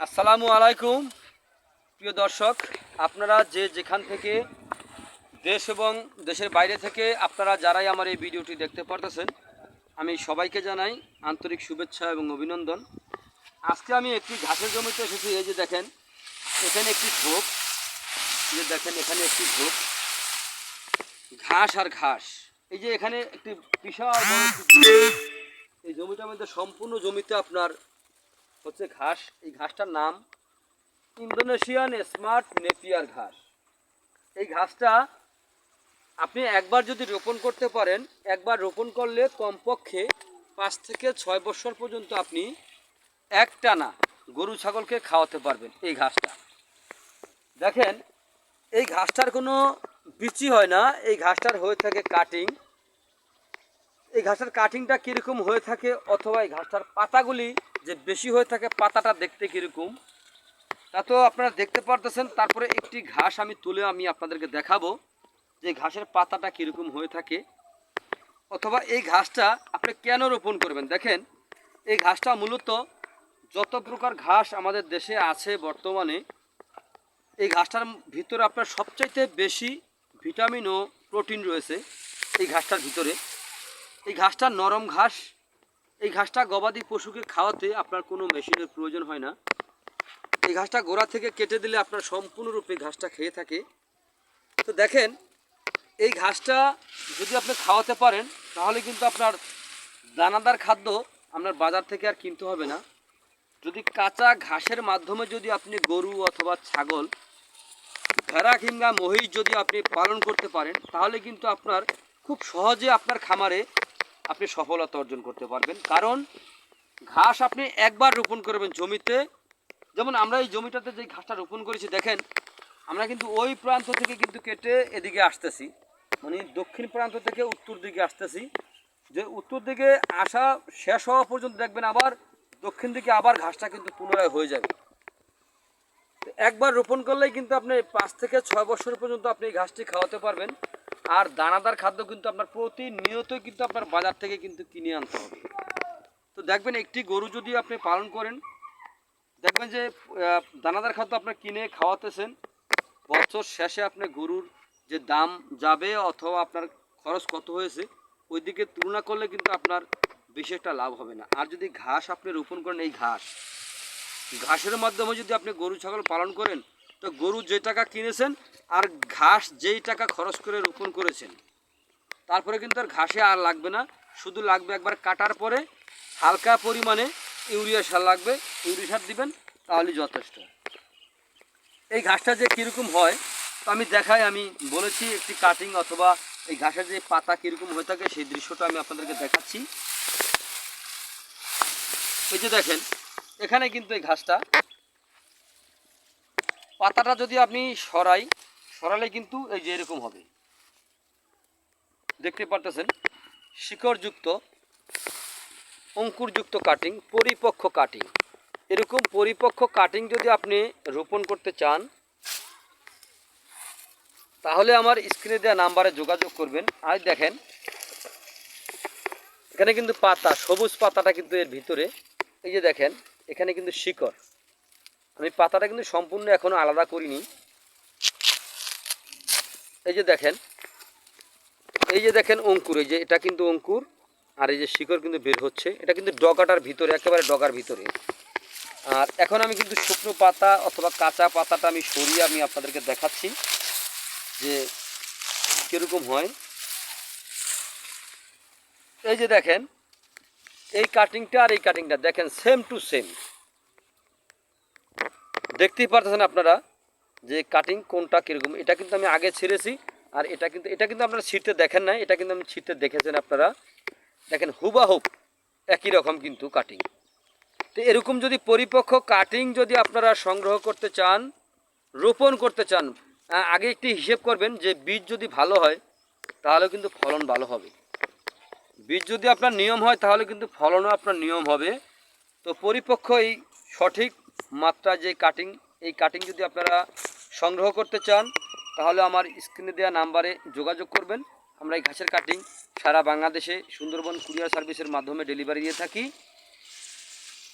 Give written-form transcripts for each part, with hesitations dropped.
আসসালামু আলাইকুম প্রিয় দর্শক, আপনারা যে যেখান থেকে দেশ এবং দেশের বাইরে থেকে আপনারা যারাই আমার এই ভিডিওটি দেখতে পারতেছেন, আমি সবাইকে জানাই আন্তরিক শুভেচ্ছা এবং অভিনন্দন। আজকে আমি একটি ঘাসের জমিতে এসেছি। এই যে দেখেন, এখানে একটি ঝোপ, এখানে একটি ঝোপ, ঘাস আর ঘাস। এই যে এখানে একটি বিশাল বড় এই জমিটার মধ্যে সম্পূর্ণ জমিতে আপনার হচ্ছে ঘাস। এই ঘাসটার নাম ইন্দোনেশিয়ান স্মার্ট নেপিয়ার ঘাস। এই ঘাসটা আপনি একবার যদি রোপণ করতে পারেন, একবার রোপণ করলে কমপক্ষে 5 থেকে 6 বছর পর্যন্ত আপনি একটানা গরু ছাগলকে খাওয়াতে পারবেন। এই ঘাসটা দেখেন, এই ঘাসটার কোনো বিচি হয় না, এই ঘাসটার হয়ে থাকে কাটিং। এই ঘাসটার কাটিংটা কীরকম হয়ে থাকে, অথবা এই ঘাসটার পাতাগুলি যে বেশি হয়ে থাকে, পাতাটা দেখতে কীরকম তা তো আপনারা দেখতে পারতেছেন। তারপরে একটি ঘাস আমি তুলে আপনাদেরকে দেখাবো যে ঘাসের পাতাটা কীরকম হয়ে থাকে, অথবা এই ঘাসটা আপনি কেন রোপণ করবেন। দেখেন, এই ঘাসটা মূলত যত প্রকার ঘাস আমাদের দেশে আছে বর্তমানে, এই ঘাসটার ভিতরে আপনার সবচাইতে বেশি ভিটামিন ও প্রোটিন রয়েছে এই ঘাসটার ভিতরে। এই ঘাসটা নরম ঘাস। এই ঘাসটা গবাদি পশুকে খাওয়াতে আপনার কোনো মেশিনের প্রয়োজন হয় না। এই ঘাসটা গোড়া থেকে কেটে দিলে আপনার সম্পূর্ণরূপে ঘাসটা খেয়ে থাকে। তো দেখেন, এই ঘাসটা যদি আপনি খাওয়াতে পারেন, তাহলে কিন্তু আপনার দানাদার খাদ্য আপনার বাজার থেকে আর কিনতে হবে না। যদি কাঁচা ঘাসের মাধ্যমে যদি আপনি গরু অথবা ছাগল, ভেড়া কিংবা মহিষ যদি আপনি পালন করতে পারেন, তাহলে কিন্তু আপনার খুব সহজে আপনার খামারে আপনি সফলতা অর্জন করতে পারবেন। কারণ ঘাস আপনি একবার রোপণ করবেন জমিতে। যেমন আমরা এই জমিটাতে যে ঘাসটা রোপণ করেছি, দেখেন আমরা কিন্তু ওই প্রান্ত থেকে কিন্তু কেটে এদিকে আসতেছি, মানে দক্ষিণ প্রান্ত থেকে উত্তর দিকে আসতেছি। যে উত্তর দিকে আসা শেষ হওয়া পর্যন্ত দেখবেন আবার দক্ষিণ দিকে আবার ঘাসটা কিন্তু পুনরায় হয়ে যাবে। একবার রোপণ করলেই কিন্তু আপনি 5 থেকে 6 বছর পর্যন্ত আপনি এই ঘাসটি খাওয়াতে পারবেন। আর দানাদার খাদ্য কিন্তু আপনার প্রতিনিয়তই কিন্তু আপনার বাজার থেকে কিন্তু কিনে আনতে হবে। তো দেখবেন, একটি গরু যদি আপনি পালন করেন, দেখবেন যে দানাদার খাদ্য আপনার কিনে খাওয়াতেছেন, বছর শেষে আপনি গরুর যে দাম যাবে অথবা আপনার খরচ কত হয়েছে ওই দিকে তুলনা করলে কিন্তু আপনার বেশি একটা লাভ হবে না। আর যদি ঘাস আপনি রোপণ করেন, এই ঘাসের মাধ্যমে যদি আপনি গরু ছাগল পালন করেন, তো গরু যে টাকা কিনেছেন আর ঘাস যেই টাকা খরচ করে রোপণ করেছেন, তারপরে কিন্তু আর ঘাসে আর লাগবে না। শুধু লাগবে একবার কাটার পরে হালকা পরিমাণে ইউরিয়া সার লাগবে, ইউরিয়া সার দিবেন, তাহলেই যথেষ্ট। এই ঘাসটা যে কীরকম হয় তো আমি দেখাই। আমি বলেছি একটি কাটিং অথবা এই ঘাসের যে পাতা কীরকম হয়ে থাকে সেই দৃশ্যটা আমি আপনাদেরকে দেখাচ্ছি। এই যে দেখেন, এখানে কিন্তু এই ঘাসটা পাতাটা যদি আপনি সরালে কিন্তু এই যে এরকম হবে, দেখতে পারতেছেন। শিকড়যুক্ত অঙ্কুরযুক্ত কাটিং, পরিপক্ক কাটিং। এরকম পরিপক্ক কাটিং যদি আপনি রোপণ করতে চান, তাহলে আমার স্ক্রিনে দেওয়া নাম্বারে যোগাযোগ করবেন। আর দেখেন, এখানে কিন্তু পাতা, সবুজ পাতাটা কিন্তু এর ভিতরে। এই যে দেখেন, এখানে কিন্তু শিকড়। আমি পাতাটা কিন্তু সম্পূর্ণ এখনও আলাদা করিনি। এই যে দেখেন, অঙ্কুর। এই যে এটা কিন্তু অঙ্কুর, আর এই যে শিকড় কিন্তু বের হচ্ছে। এটা কিন্তু ডগাটার ভিতরে, একেবারে ডগার ভিতরে। আর এখন আমি কিন্তু শুকনো পাতা অথবা কাঁচা পাতাটা আমি সরিয়ে আমি আপনাদেরকে দেখাচ্ছি যে কীরকম হয়। এই যে দেখেন, এই কাটিংটা আর এই কাটিংটা দেখেন সেম টু সেম। দেখতেই পারতেছেন আপনারা যে কাটিং কোনটা কীরকম। এটা কিন্তু আমি আগে ছেড়েছি, আর এটা কিন্তু আপনারা ছিঁড়তে দেখেন নাই, এটা কিন্তু আমি ছিঁড়তে দেখেছেন আপনারা। দেখেন হুবাহুব একই রকম কিন্তু কাটিং। তো এরকম যদি পরিপক্ক কাটিং যদি আপনারা সংগ্রহ করতে চান, রোপণ করতে চান, আগে একটি হিসেব করবেন যে বীজ যদি ভালো হয় তাহলে কিন্তু ফলন ভালো হবে। বীজ যদি আপনার নিয়ম হয় তাহলে কিন্তু ফলনও আপনার নিয়ম হবে। তো পরিপক্ক এই সঠিক মাত্রা যে কাটিং, এই কাটিং যদি আপনারা সংগ্রহ করতে চান, তাহলে আমার স্ক্রিনে দেওয়া নাম্বারে যোগাযোগ করবেন। আমরা এই ঘাসের কাটিং সারা বাংলাদেশে সুন্দরবন কুরিয়ার সার্ভিসের মাধ্যমে ডেলিভারি দিয়ে থাকি।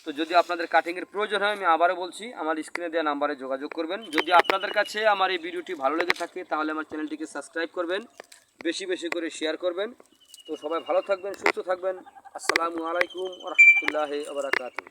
তো তো যদি আপনাদের কাটিংয়ের প্রয়োজন হয় আমি আবারও বলছি আমার স্ক্রিনে দেওয়া নাম্বারে যোগাযোগ করবেন। যদি আপনাদের কাছে আমার এই ভিডিওটি ভালো লেগে থাকে তাহলে আমার চ্যানেলটিকে সাবস্ক্রাইব করবেন, বেশি বেশি করে শেয়ার করবেন। তো সবাই ভালো থাকবেন, সুস্থ থাকবেন। আসসালামু আলাইকুম ওয়া রাহমাতুল্লাহি ওয়া বারাকাতুহু।